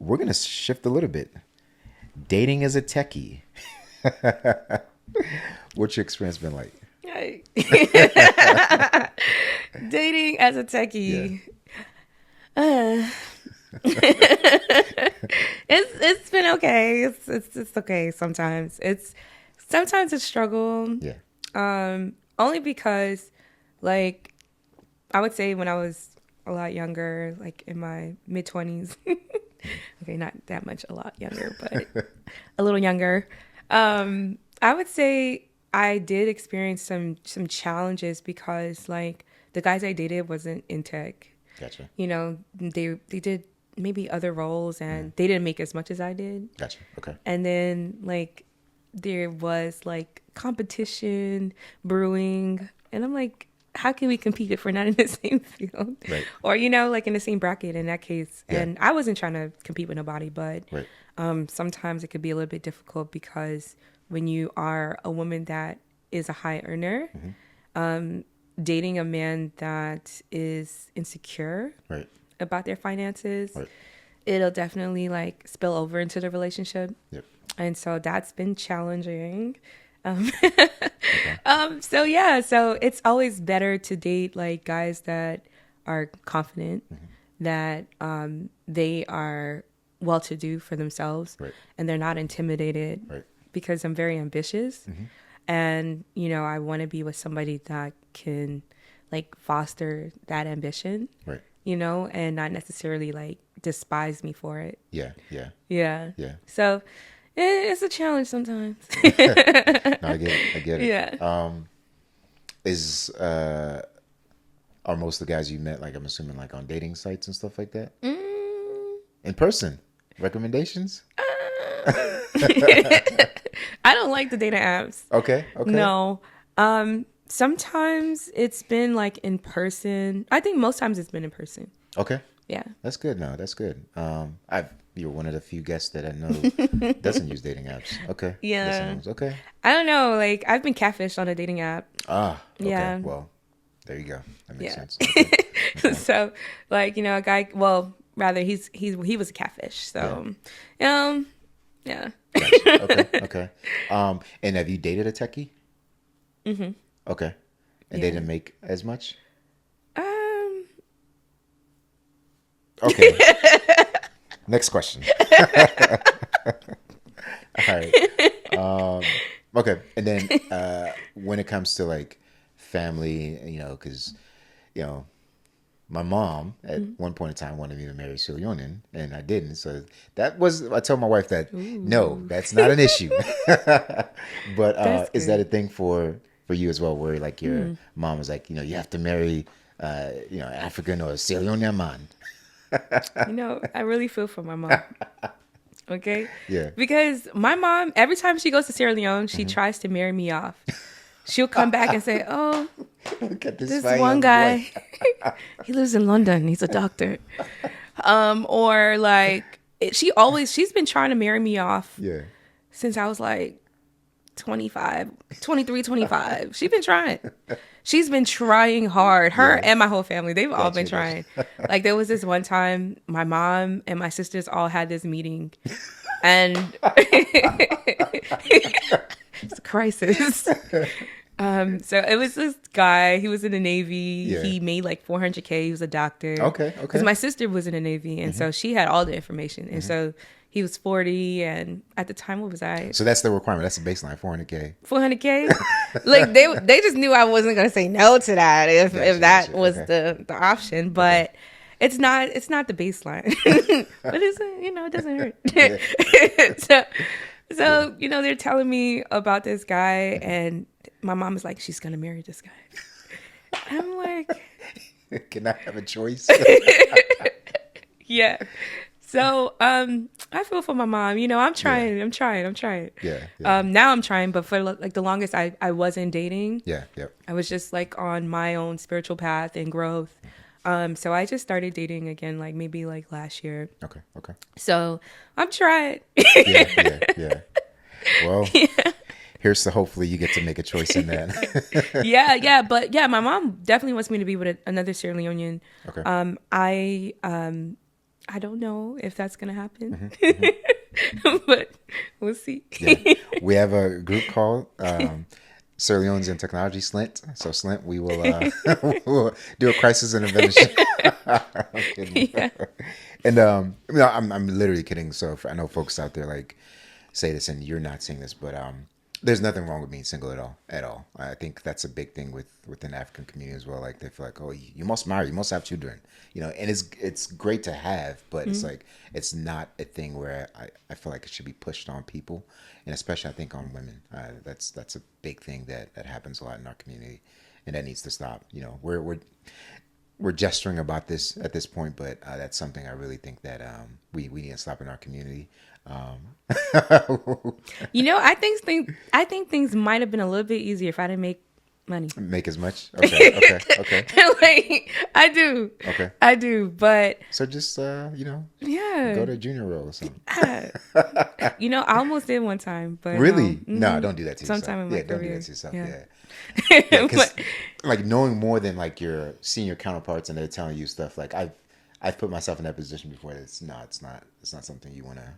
we're gonna shift a little bit. Dating as a techie. What's your experience been like? Dating as a techie. Yeah. It's been okay. It's okay sometimes. Sometimes a struggle. Yeah. Only because, like, I would say when I was a lot younger, like in my mid-20s. Okay, not that much, a lot younger, but a little younger. I would say I did experience some challenges because, like, the guys I dated wasn't in tech. Gotcha. You know, they did maybe other roles and they didn't make as much as I did. Gotcha. Okay. And then, like, there was, like, competition brewing. And I'm like, how can we compete if we're not in the same field? Right. Or, you know, like in the same bracket in that case. Yeah. And I wasn't trying to compete with nobody, but right. Sometimes it could be a little bit difficult because when you are a woman that is a high earner, dating a man that is insecure Right. about their finances, Right. it'll definitely, like, spill over into the relationship. Yep. And so that's been challenging. Okay. So it's always better to date, like, guys that are confident, that they are well-to-do for themselves, Right. and they're not intimidated, Right. because I'm very ambitious, and, you know, I want to be with somebody that can, like, foster that ambition, Right. you know, and not necessarily, like, despise me for it. Yeah. Yeah. Yeah. Yeah. So it's a challenge sometimes. No, I get it. I get it. Yeah. Are most of the guys you met, like, I'm assuming, like, on dating sites and stuff like that? In person? Recommendations? I don't like the dating apps. Okay. No. Sometimes it's been, like, in person. I think most times it's been in person. Okay. Yeah. That's good. No, that's good. You're one of the few guests that I know doesn't use dating apps. Okay. Yeah. Okay. I don't know. Like, I've been catfished on a dating app. Ah. Okay. Yeah. Well, there you go. That makes Yeah. sense. Okay. So, like, you know, a guy. Well, rather, he was a catfish. So, yeah. Gotcha. Okay. And have you dated a techie? Mm-hmm. Okay. And they didn't make as much? Okay. Next question. All right. Okay. And then when it comes to, like, family, you know, because, you know, my mom at one point in time wanted me to marry Sierra Leonean, and I didn't. So I told my wife that, no, that's not an issue. But is that a thing for you as well, where, like, your mom was like, you know, you have to marry, you know, African or Sierra Leonean man? You know, I really feel for my mom. Okay? Yeah. Because my mom, every time she goes to Sierra Leone, she tries to marry me off. She'll come back and say, oh, Look at this fine one young guy, boy. he lives in London. He's a doctor. Or, like, she's been trying to marry me off Yeah. since I was, like, 23, 25. She's been trying. She's been trying hard. Her and my whole family, they've all been trying. Like, there was this one time, my mom and my sisters all had this meeting. And it's a crisis. So it was this guy. He was in the Navy. Yeah. He made like $400K. He was a doctor. Okay. Because my sister was in the Navy, and so she had all the information. And so he was 40, and at the time, what was I? So that's the requirement. That's the baseline, 400K. 400K. Like they just knew I wasn't gonna say no to that if that was the option. But it's not the baseline. But it's it doesn't hurt. So you know, they're telling me about this guy, and my mom is like, she's gonna marry this guy. I'm like, can I have a choice? yeah. So I feel for my mom. You know, I'm trying. Yeah. I'm trying. Yeah. Now I'm trying, but for like the longest, I wasn't dating. Yeah. I was just like on my own spiritual path and growth. So I just started dating again, like maybe like last year. Okay. So I'm trying. Yeah. Well, here's to hopefully you get to make a choice in that. Yeah. But yeah, my mom definitely wants me to be with another Sierra Leonean. Okay. I don't know if that's gonna happen, Mm-hmm, mm-hmm. but we'll see. Yeah, we have a group called Sir Leone's in Technology, Slint. So Slint, we will we'll do a crisis intervention. I'm kidding. Yeah. And I'm literally kidding. So I know folks out there like say this, and you're not seeing this, but there's nothing wrong with being single at all. At all, I think that's a big thing within the African community as well. Like they feel like, oh, you must marry, you must have children, and it's great to have, but it's like it's not a thing where I feel like it should be pushed on people, and especially I think on women. That's a big thing that happens a lot in our community, and that needs to stop. We're gesturing about this at this point, but that's something I really think that we need to stop in our community. I think things might have been a little bit easier if I didn't make money. Make as much? Okay. Like I do, but So just yeah, go to junior roll or something. I almost did one time, but Really? No, don't do that to yourself. sometime in my Don't do career. that to yourself. Yeah. Yeah, because like knowing more than like your senior counterparts and they're telling you stuff, like I've put myself in that position before. It's not something you want to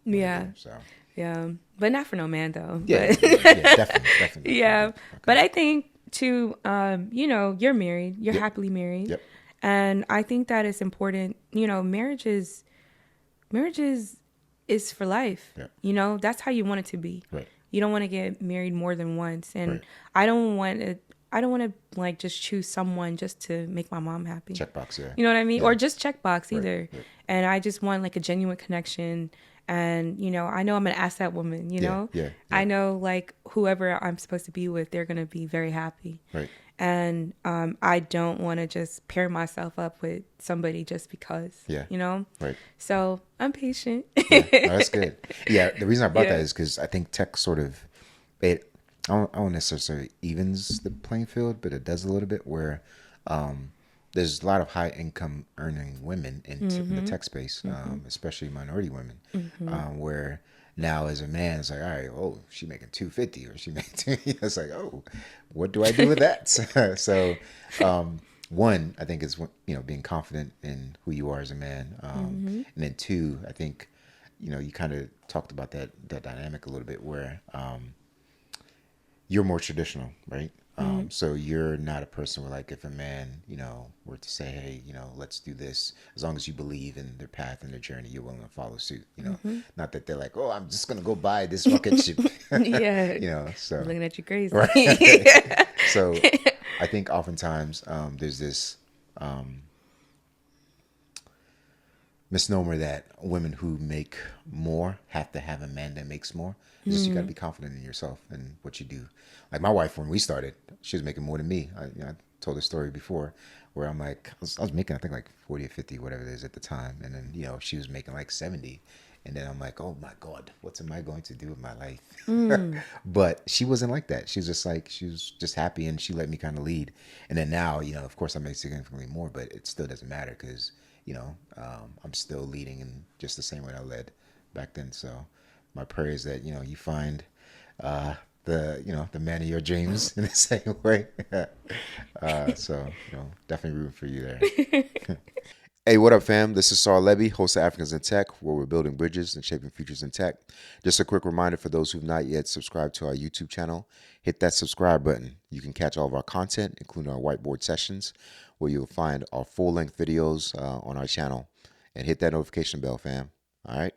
Yeah. do, so Yeah, but not for no man though. yeah, But, definitely. yeah, Okay. but I think too, you're married, you're Yep. happily married, Yep. and I think that it's important. Marriage is for life. Yep. That's how you want it to be. Right. You don't want to get married more than once, and Right. I don't want to. I don't want to like just choose someone just to make my mom happy. Checkbox, yeah. You know what I mean? Yeah. Or just checkbox either. right. And I just want like a genuine connection. And, I know I'm going to ask that woman, Yeah. I know like whoever I'm supposed to be with, they're going to be very happy. Right. And I don't want to just pair myself up with somebody just because, Yeah. Right. So I'm patient. Yeah. No, that's good. Yeah. The reason I brought Yeah. that is because I think tech sort of I don't necessarily evens the playing field, but it does a little bit where there's a lot of high income earning women in the tech space, especially minority women, where now as a man, it's like, all right, oh, she making 250 or she making it's like, oh, what do I do with that? So, one, I think is, being confident in who you are as a man. And then two, I think, you kind of talked about that dynamic a little bit where, you're more traditional, right? So you're not a person where like if a man, were to say, hey, let's do this, as long as you believe in their path and their journey, you're willing to follow suit, not that they're like, oh, I'm just going to go buy this rocket ship. Yeah. So I'm looking at you crazy. right. So I think oftentimes there's this misnomer that women who make more have to have a man that makes more. It's just you got to be confident in yourself and what you do. Like my wife, when we started, she was making more than me. I told the story before where I'm like, I was making, I think like 40 or 50, whatever it is at the time. And then, she was making like 70. And then I'm like, oh my God, what am I going to do with my life? But she wasn't like that. She was just like, she was just happy and she let me kind of lead. And then now, of course I make significantly more, but it still doesn't matter because, I'm still leading in just the same way I led back then. So my prayer is that, you find the man of your dreams in the same way. So, definitely rooting for you there. Hey, what up, fam? This is Saul Levy, host of Africans in Tech, where we're building bridges and shaping futures in tech. Just a quick reminder for those who've not yet subscribed to our YouTube channel, hit that subscribe button. You can catch all of our content, including our whiteboard sessions, where you'll find our full-length videos on our channel. And hit that notification bell, fam. All right?